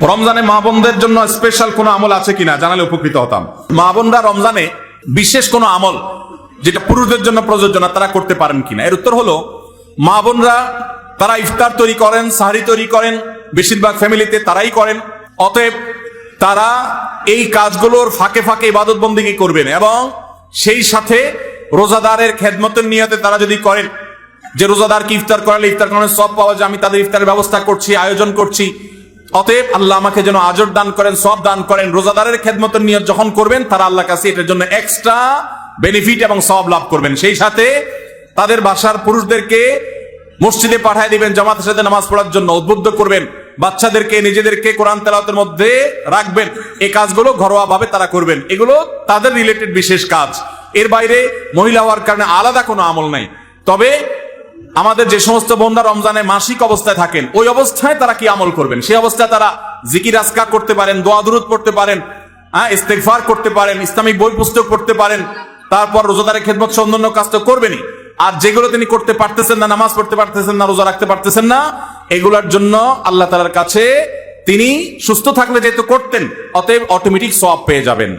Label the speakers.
Speaker 1: রমজানে মা বোনদের জন্য স্পেশাল কোনো আমল আছে কিনা জানালে উপকৃত হতাম। মা বোনরা রমজানে বিশেষ কোনো আমল যেটা পুরুষদের জন্য প্রযোজ্য না তারা করতে পারেন কিনা, এর উত্তর হলো মা বোনরা তারা ইফতার তৈরি করেন, সাহরি তৈরি করেন, বেশিরভাগ ফ্যামিলিতে তারাই করেন। অতএব তারা এই কাজগুলোর ফাঁকে ফাঁকে ইবাদত বন্দেগী করবেন এবং সেই সাথে রোজাদারের খেদমতের নিয়তে তারা যদি করেন যে রোজাদারকে ইফতার করালে ইফতার করানোর সব পাওয়া যায়, আমি তাদের ইফতারের ব্যবস্থা করছি, আয়োজন করছি, অতএব আল্লাহ আমাকে যেন আজর দান করেন, সব দান করেন, রোজাদারের খেদমতের নিয়ত যখন করবেন তারা আল্লাহর কাছে এটার জন্য এক্সট্রা বেনিফিট এবং সব লাভ করবেন। সেই সাথে তাদের বাসার পুরুষদেরকে মসজিদে পাঠিয়ে দিবেন জামাতের সাথে নামাজ পড়ার জন্য, উদ্বুদ্ধ করবেন, বাচ্চাদেরকে নিজেদেরকে কোরআন তেলাওয়াতের মধ্যে রাখবেন। এই কাজগুলো ঘরোয়া ভাবে তারা করবেন, এগুলো তাদের রিলেটেড বিশেষ কাজ। এর বাইরে মহিলা হওয়ার কারণে আলাদা কোনো আমল নাই। তবে আমাদের যে সমস্ত বোনরা রমজানে মাসিক অবস্থায় থাকেন ওই অবস্থায় তারা কি আমল করবেন, সেই অবস্থায় তারা জিকির আজকার করতে পারেন, দোয়া দুরূদ পড়তে পারেন, ইস্তেগফার করতে পারেন, ইসলামিক বই পুস্তক পড়তে পারেন, তারপর রোজাদারের খেদমত অন্যান্য কাজ তো করবেনই। আর যেগুলো তিনি করতে পারতেছেন না, নামাজ পড়তে পারতেছেন না, রোজা রাখতে পারতেছেন না, এগুলোর জন্য আল্লাহ তাআলার কাছে তিনি সুস্থ থাকলে যেহেতু করতেন অতএব অটোমেটিক সওয়াব পেয়ে যাবেন।